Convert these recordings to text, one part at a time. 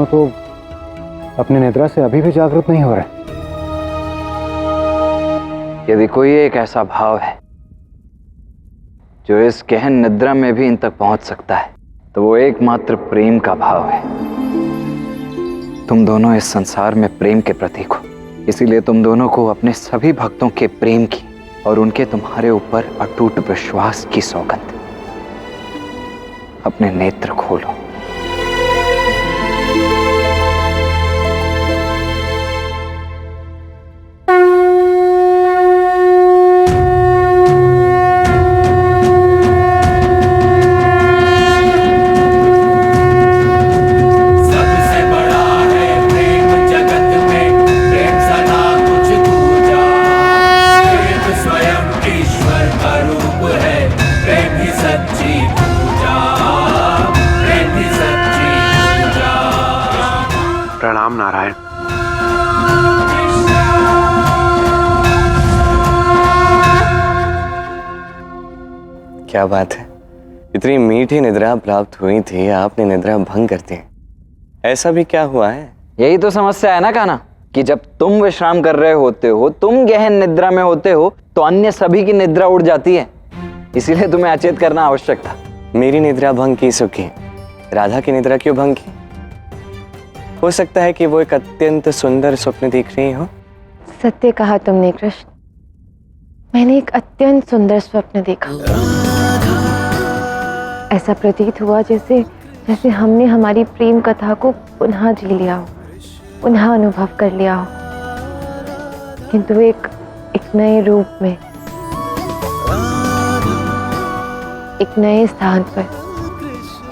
दोनों तो अपनी निद्रा से अभी भी जागृत नहीं हो रहे। यदि कोई एक ऐसा भाव है जो इस गहन निद्रा में भी इन तक पहुंच सकता है तो वो एकमात्र प्रेम का भाव है। तुम दोनों इस संसार में प्रेम के प्रतीक हो, इसीलिए तुम दोनों को अपने सभी भक्तों के प्रेम की और उनके तुम्हारे ऊपर अटूट विश्वास की सौगंध। अपने नेत्र खोलो। प्रणाम नारायण। क्या बात है, इतनी मीठी निद्रा प्राप्त हुई थी, आपने निद्रा भंग कर दी। ऐसा भी क्या हुआ है? यही तो समस्या है ना कान्हा, कि जब तुम विश्राम कर रहे होते हो, तुम गहन निद्रा में होते हो, तो अन्य सभी की निद्रा उड़ जाती है। इसीलिए तुम्हें अचेत करना आवश्यक था। मेरी निद्रा भंग की सुखी, राधा की निद्रा क्यों भंग की? हो सकता है कि वो एक अत्यंत सुंदर स्वप्न देख रही हो। सत्य कहा तुमने कृष्ण, मैंने एक अत्यंत सुंदर स्वप्न देखा। ऐसा प्रतीत हुआ जैसे हमने हमारी प्रेम कथा को पुनः जी लिया हो, पुनः अनुभव कर लिया हो, किंतु एक नए रूप में, एक नए स्थान पर,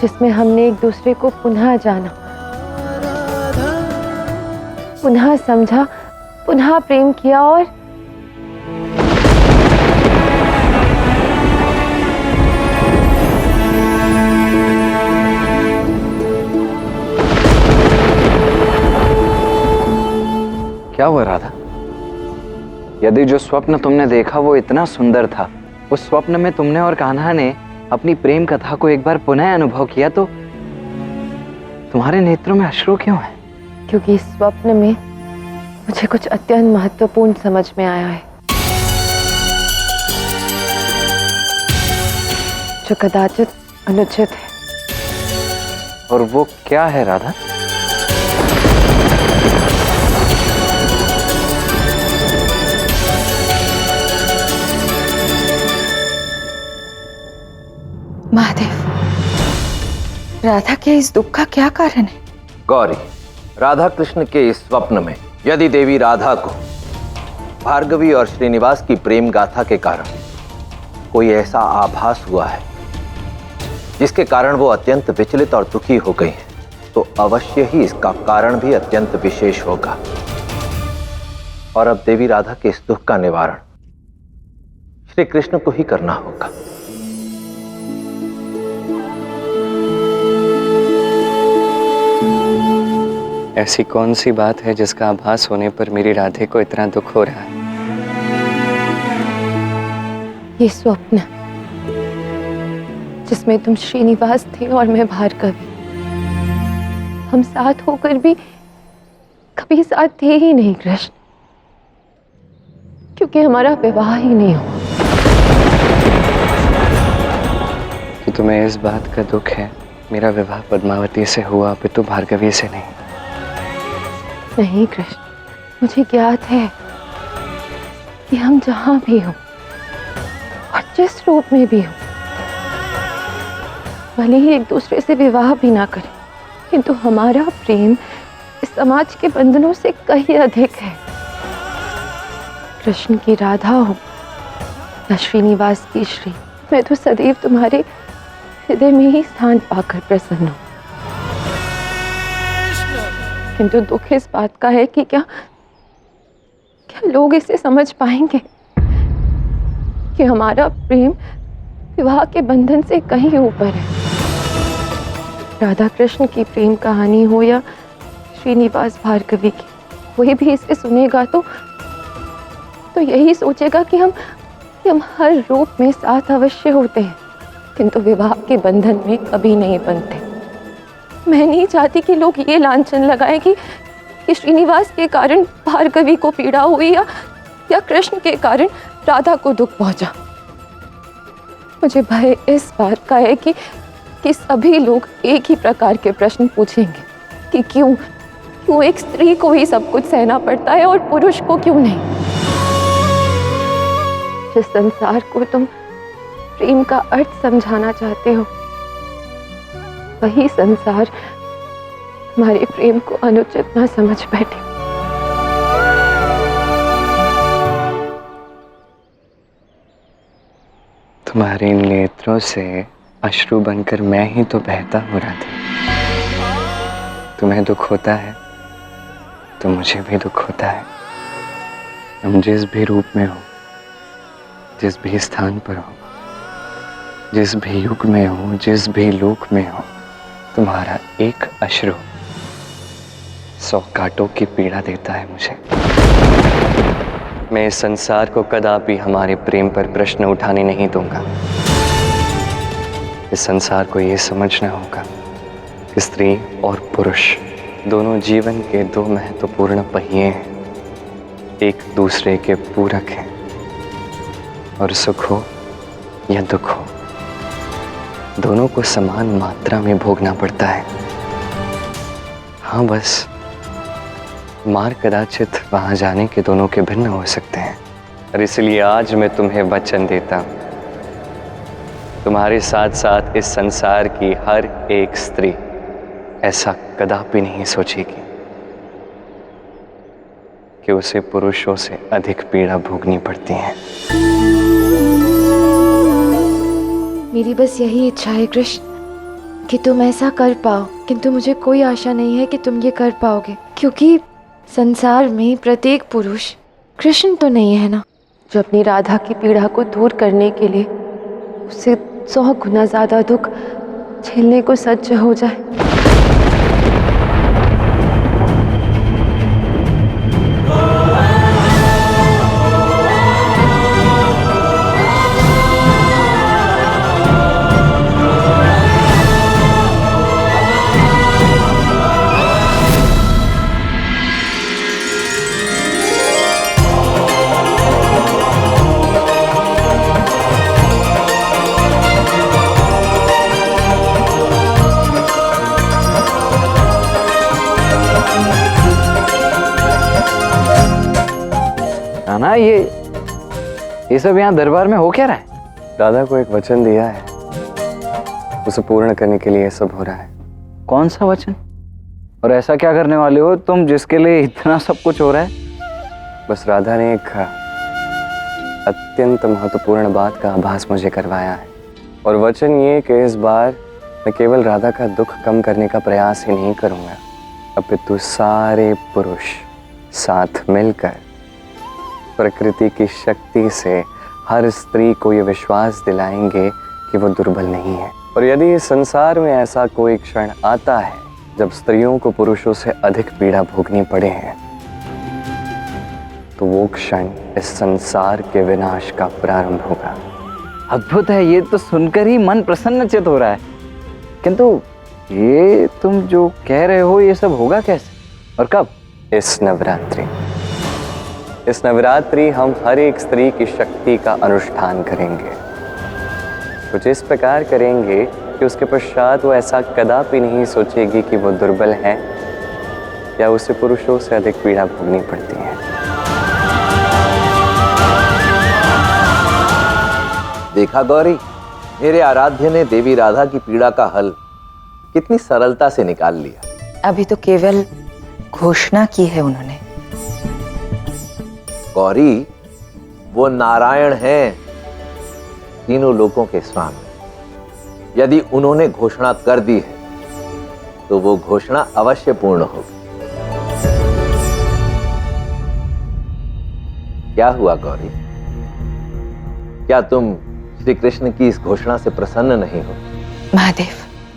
जिसमें हमने एक दूसरे को पुनः जाना, पुनः समझा, पुनः प्रेम किया। और क्या हुआ राधा? यदि जो स्वप्न तुमने देखा वो इतना सुंदर था, उस स्वप्न में तुमने और कान्हा ने अपनी प्रेम कथा को एक बार पुनः अनुभव किया, तो तुम्हारे नेत्रों में अश्रु क्यों है? क्योंकि इस स्वप्न में मुझे कुछ अत्यंत महत्वपूर्ण समझ में आया है, जो कदाचित अनुचित है। और वो क्या है राधा? महादेव, राधा के इस दुख का क्या कारण है? गौरी, राधा कृष्ण के इस स्वप्न में यदि देवी राधा को भार्गवी और श्रीनिवास की प्रेम गाथा के कारण कोई ऐसा आभास हुआ है जिसके कारण वो अत्यंत विचलित और दुखी हो गई है, तो अवश्य ही इसका कारण भी अत्यंत विशेष होगा। और अब देवी राधा के इस दुख का निवारण श्री कृष्ण को ही करना होगा। ऐसी कौन सी बात है जिसका आभास होने पर मेरी राधे को इतना दुख हो रहा है? ये स्वप्न जिसमें तुम श्रीनिवास थे और मैं भार्गवी, हम साथ होकर भी कभी साथ थे ही नहीं कृष्ण, क्योंकि हमारा विवाह ही नहीं हुआ। तो तुम्हें इस बात का दुख है मेरा विवाह पद्मावती से हुआ, पितु भार्गवी से नहीं? नहीं कृष्ण, मुझे ज्ञात है कि हम जहां भी हो और जिस रूप में भी हो, भले ही एक दूसरे से विवाह भी ना करें, किंतु हमारा प्रेम इस समाज के बंधनों से कहीं अधिक है। कृष्ण की राधा हो या श्रीनिवास की श्री, मैं तो सदैव तुम्हारे हृदय में ही स्थान पाकर प्रसन्न हूं। किंतु दुख इस बात का है कि क्या लोग इसे समझ पाएंगे कि हमारा प्रेम विवाह के बंधन से कहीं ऊपर है। राधा कृष्ण की प्रेम कहानी हो या श्रीनिवास भार्गवी की, कोई भी इसे सुनेगा तो यही सोचेगा कि हम हर रूप में साथ अवश्य होते हैं, किंतु विवाह के बंधन में कभी नहीं बनते। मैं नहीं चाहती कि लोग ये लांछन लगाएं कि श्रीनिवास के कारण भार्गवी को पीड़ा हुई या कृष्ण के कारण राधा को दुख पहुंचा। मुझे भय इस बात का है कि सभी लोग एक ही प्रकार के प्रश्न पूछेंगे कि क्यों एक स्त्री को ही सब कुछ सहना पड़ता है और पुरुष को क्यों नहीं। जिस संसार को तुम प्रेम का अर्थ समझाना चाहते हो, वही संसार हमारे प्रेम को अनुचित न समझ बैठे। तुम्हारे इन नेत्रों से अश्रु बनकर मैं ही तो बहता हो रहा था। तुम्हें दुख होता है तो मुझे भी दुख होता है। तुम जिस भी रूप में हो, जिस भी स्थान पर हो, जिस भी युग में हो, जिस भी लोक में हो, तुम्हारा एक अश्रु 100 कांटों की पीड़ा देता है मुझे। मैं इस संसार को कदापि हमारे प्रेम पर प्रश्न उठाने नहीं दूंगा। इस संसार को ये समझना होगा कि स्त्री और पुरुष दोनों जीवन के 2 महत्वपूर्ण पहिए हैं, एक दूसरे के पूरक हैं, और सुख हो या दुख हो, दोनों को समान मात्रा में भोगना पड़ता है। हाँ, बस मार्ग कदाचित वहां जाने के दोनों के भिन्न हो सकते हैं। और इसलिए आज मैं तुम्हें वचन देता हूं, तुम्हारे साथ साथ इस संसार की हर एक स्त्री ऐसा कदापि नहीं सोचेगी कि उसे पुरुषों से अधिक पीड़ा भोगनी पड़ती है। मेरी बस यही इच्छा है कृष्ण कि तुम ऐसा कर पाओ, किंतु मुझे कोई आशा नहीं है कि तुम ये कर पाओगे, क्योंकि संसार में प्रत्येक पुरुष कृष्ण तो नहीं है ना, जो अपनी राधा की पीड़ा को दूर करने के लिए उससे 100 गुना ज्यादा दुख झेलने को सज्ज हो जाए। ना ये सब यहाँ दरबार में हो क्या रहा है? राधा को एक वचन दिया है, उसे पूर्ण करने के लिए सब हो रहा है। कौन सा वचन? और ऐसा क्या करने वाले हो तुम जिसके लिए इतना सब कुछ हो रहा है? बस राधा ने एक अत्यंत महत्वपूर्ण बात का आभास मुझे करवाया है, और वचन ये कि इस बार मैं केवल राधा का दुख कम करने का प्रयास ही नहीं करूंगा, अपितु सारे पुरुष साथ मिलकर प्रकृति की शक्ति से हर स्त्री को ये विश्वास दिलाएंगे कि वो दुर्बल नहीं है। और यदि इस संसार में ऐसा कोई क्षण आता है जब स्त्रियों को पुरुषों से अधिक पीड़ा भोगनी पड़े हैं, तो वो क्षण इस संसार के विनाश का प्रारंभ होगा। अद्भुत है, ये तो सुनकर ही मन प्रसन्नचित हो रहा है। किंतु ये तुम जो कह रहे हो ये सब होगा कैसे और कब? इस नवरात्रि। इस नवरात्रि हम हर एक स्त्री की शक्ति का अनुष्ठान करेंगे, कुछ इस प्रकार करेंगे कि उसके पश्चात वो ऐसा कदापि नहीं सोचेगी कि वो दुर्बल है या उसे पुरुषों से अधिक पीड़ा भोगनी पड़ती है। देखा गौरी, मेरे आराध्य ने देवी राधा की पीड़ा का हल कितनी सरलता से निकाल लिया। अभी तो केवल घोषणा की है उन्होंने। गौरी, वो नारायण हैं, तीनों लोकों के स्वामी। यदि उन्होंने घोषणा कर दी है तो वो घोषणा अवश्य पूर्ण होगी। क्या हुआ गौरी? क्या तुम श्री कृष्ण की इस घोषणा से प्रसन्न नहीं हो? महादेव,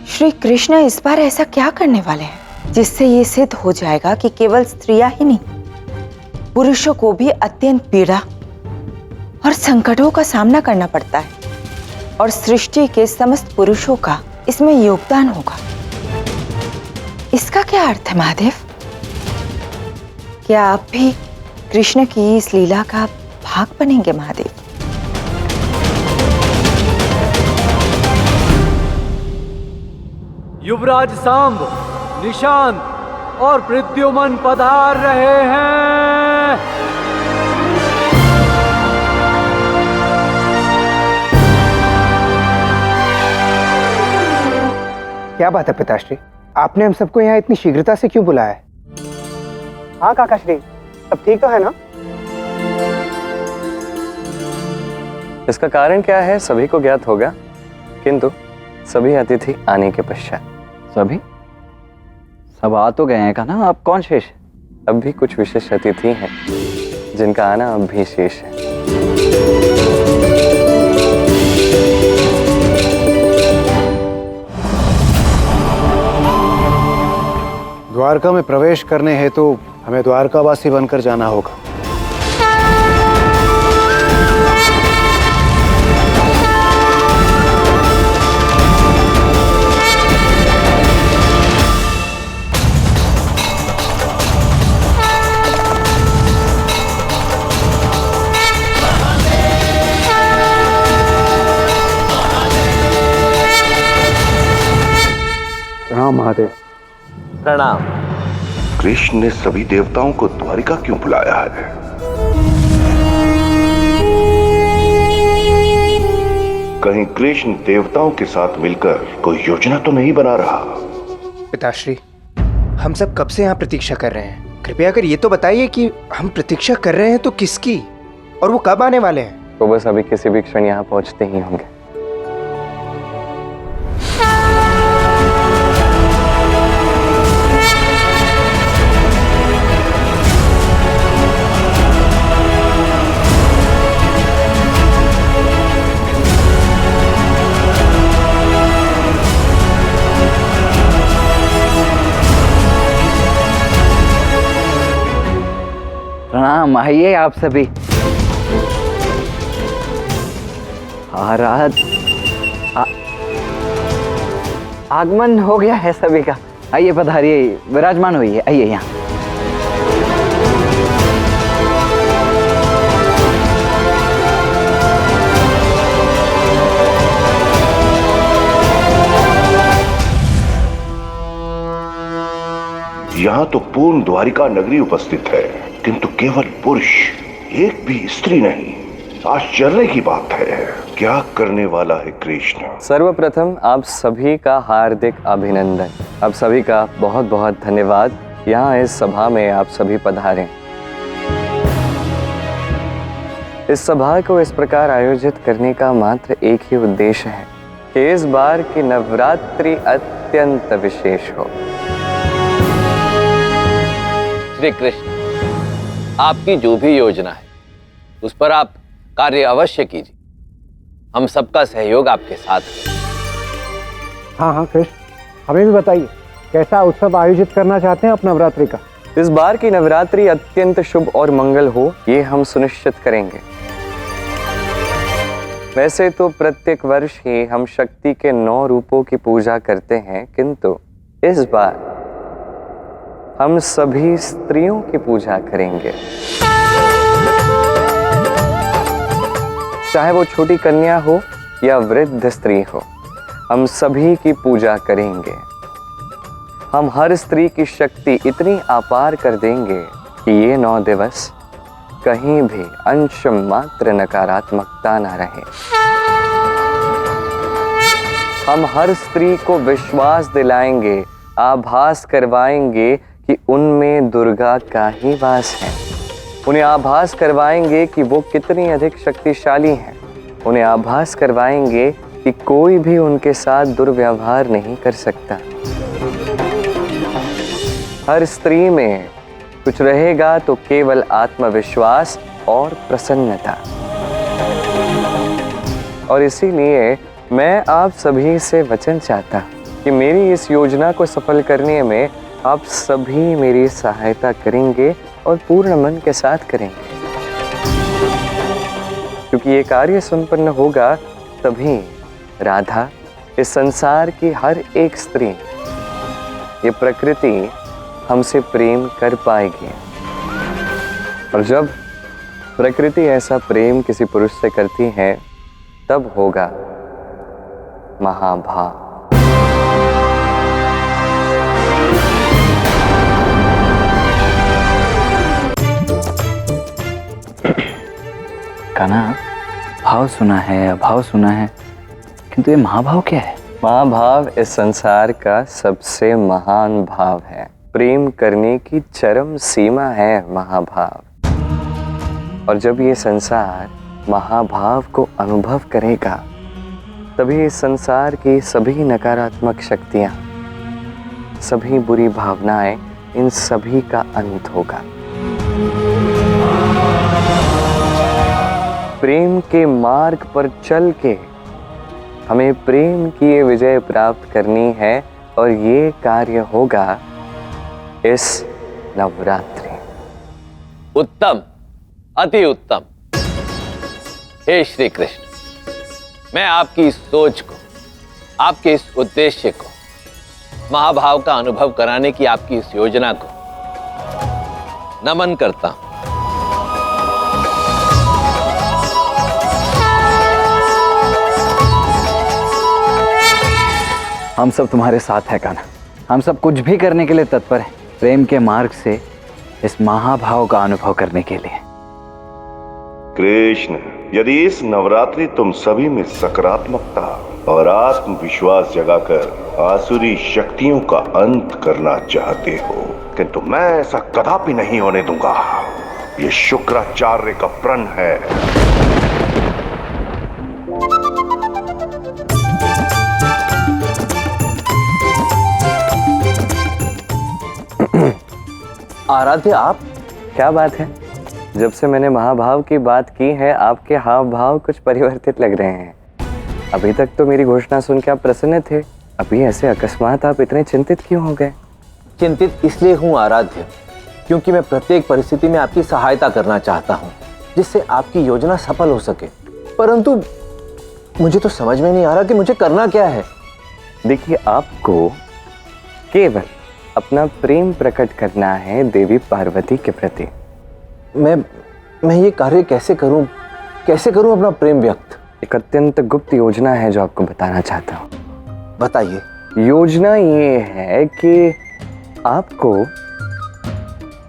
श्री कृष्ण इस बार ऐसा क्या करने वाले हैं जिससे ये सिद्ध हो जाएगा कि केवल स्त्रियां ही नहीं, पुरुषों को भी अत्यंत पीड़ा और संकटों का सामना करना पड़ता है और सृष्टि के समस्त पुरुषों का इसमें योगदान होगा। इसका क्या अर्थ है महादेव? क्या आप भी कृष्ण की इस लीला का भाग बनेंगे महादेव? युवराज सांब, निशांत और प्रद्युमन पधार रहे हैं। क्या बात है पिताश्री, आपने हम सबको यहाँ इतनी शीघ्रता से क्यों बुलाया है? हाँ काकाश्री, सब ठीक तो है ना? इसका कारण क्या है सभी को ज्ञात होगा, किंतु सभी अतिथि आने के पश्चात। सभी सब आ तो गए हैं का ना, अब कौन शेष है? अब भी कुछ विशेष अतिथि हैं जिनका आना अब भी शेष है। द्वारका में प्रवेश करने हेतु हमें द्वारकावासी बनकर जाना होगा। प्रणाम महादेव। प्रणाम। कृष्ण ने सभी देवताओं को द्वारिका क्यों बुलाया है? कहीं कृष्ण देवताओं के साथ मिलकर कोई योजना तो नहीं बना रहा? पिताश्री, हम सब कब से यहाँ प्रतीक्षा कर रहे हैं। कृपया कर ये तो बताइए कि हम प्रतीक्षा कर रहे हैं तो किसकी, और वो कब आने वाले हैं? तो बस अभी किसी भी क्षण यहाँ पहुँचते ही होंगे। प्रणाम, आइए आप सभी। आगमन हो गया है सभी का। आइए पधारिए, विराजमान होइए, आइए यहाँ। यहाँ तो पूर्ण द्वारिका नगरी उपस्थित है, किंतु केवल पुरुष, एक भी स्त्री नहीं। आश्चर्य की बात है, क्या करने वाला है कृष्ण? सर्वप्रथम आप सभी का हार्दिक अभिनंदन। आप सभी का बहुत बहुत धन्यवाद यहाँ इस सभा में आप सभी पधारे। इस सभा को इस प्रकार आयोजित करने का मात्र एक ही उद्देश्य है कि इस बार की नवरात्रि अत्यंत विशेष हो। श्री कृष्ण, आपकी जो भी योजना है उस पर आप कार्य अवश्य कीजिए। हम सबका सहयोग आपके साथ है। हाँ हाँ कृष्ण, हमें भी बताइए कैसा उत्सव आयोजित करना चाहते हैं आप नवरात्रि का? इस बार की नवरात्रि अत्यंत शुभ और मंगल हो, ये हम सुनिश्चित करेंगे। वैसे तो प्रत्येक वर्ष ही हम शक्ति के 9 रूपों की पूजा करते हैं, किंतु इस बार हम सभी स्त्रियों की पूजा करेंगे। चाहे वो छोटी कन्या हो या वृद्ध स्त्री हो, हम सभी की पूजा करेंगे। हम हर स्त्री की शक्ति इतनी अपार कर देंगे कि ये 9 दिवस कहीं भी अंश मात्र नकारात्मकता न रहे। हम हर स्त्री को विश्वास दिलाएंगे, आभास करवाएंगे कि उनमें दुर्गा का ही वास है। उन्हें आभास करवाएंगे कि वो कितनी अधिक शक्तिशाली हैं। उन्हें आभास करवाएंगे कि कोई भी उनके साथ दुर्व्यवहार नहीं कर सकता। हर स्त्री में कुछ रहेगा तो केवल आत्मविश्वास और प्रसन्नता। और इसीलिए मैं आप सभी से वचन चाहता कि मेरी इस योजना को सफल करने में आप सभी मेरी सहायता करेंगे और पूर्ण मन के साथ करेंगे, क्योंकि ये कार्य संपन्न होगा तभी राधा इस संसार की हर एक स्त्री ये प्रकृति हमसे प्रेम कर पाएगी। और जब प्रकृति ऐसा प्रेम किसी पुरुष से करती है तब होगा महाभाव। कान्हा, भाव सुना है, अभाव सुना है, किंतु ये महाभाव क्या है? महाभाव इस संसार का सबसे महान भाव है। प्रेम करने की चरम सीमा है महाभाव। और जब ये संसार महाभाव को अनुभव करेगा तभी इस संसार की सभी नकारात्मक शक्तियां, सभी बुरी भावनाएं, इन सभी का अंत होगा। प्रेम के मार्ग पर चल के हमें प्रेम की ये विजय प्राप्त करनी है और ये कार्य होगा इस नवरात्रि। उत्तम, अति उत्तम। हे श्री कृष्ण, मैं आपकी इस सोच को, आपके इस उद्देश्य को, महाभाव का अनुभव कराने की आपकी इस योजना को नमन करता हूं। हम सब तुम्हारे साथ हैं कान्हा। हम सब कुछ भी करने के लिए तत्पर हैं, प्रेम के मार्ग से इस महाभाव का अनुभव करने के लिए। कृष्ण, यदि इस नवरात्रि तुम सभी में सकारात्मकता और आत्मविश्वास जगाकर आसुरी शक्तियों का अंत करना चाहते हो, किंतु मैं ऐसा कदापि नहीं होने दूंगा। ये शुक्राचार्य का प्रण है। आराध्य, आप? क्या बात है, जब से मैंने महाभाव की बात की है आपके हाव भाव कुछ परिवर्तित लग रहे हैं। अभी तक तो मेरी घोषणा सुन के आप प्रसन्न थे, अभी ऐसे अकस्मात आप इतने चिंतित क्यों हो गए? चिंतित इसलिए हूं आराध्य, क्योंकि मैं प्रत्येक परिस्थिति में आपकी सहायता करना चाहता हूं, जिससे आपकी योजना सफल हो सके। परंतु मुझे तो समझ में नहीं आ रहा कि मुझे करना क्या है। देखिए, आपको केवल अपना प्रेम प्रकट करना है देवी पार्वती के प्रति। मैं ये कार्य कैसे करूं अपना प्रेम व्यक्त? एक अत्यंत गुप्त योजना है जो आपको बताना चाहता हूं। बताइए। योजना ये है कि आपको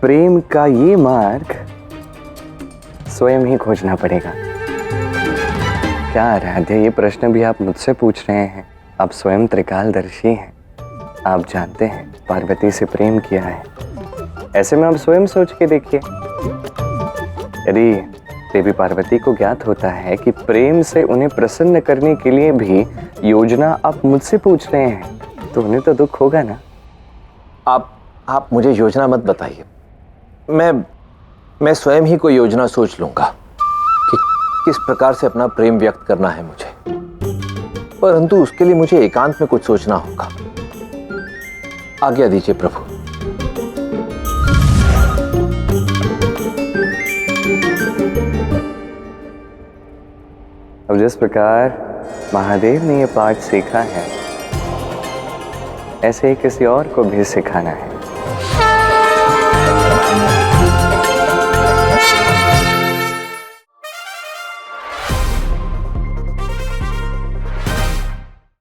प्रेम का ये मार्ग स्वयं ही खोजना पड़ेगा। क्या आराध्य, ये प्रश्न भी आप मुझसे पूछ रहे हैं? आप स्वयं त्रिकालदर्शी हैं, आप जानते हैं पार्वती से प्रेम किया है। ऐसे में आप स्वयं सोच के देखिए, यदि देवी पार्वती को ज्ञात होता है कि प्रेम से उन्हें प्रसन्न करने के लिए भी योजना आप मुझसे पूछ रहे हैं, तो उन्हें तो दुख होगा ना। आप मुझे योजना मत बताइए। मैं स्वयं ही कोई योजना सोच लूंगा कि किस प्रकार से अपना प्रेम व्यक्त करना है मुझे। परंतु उसके लिए मुझे एकांत में कुछ सोचना होगा। आज्ञा दीजिए प्रभु। अब जिस प्रकार महादेव ने ये पाठ सीखा है, ऐसे ही किसी और को भी सिखाना है।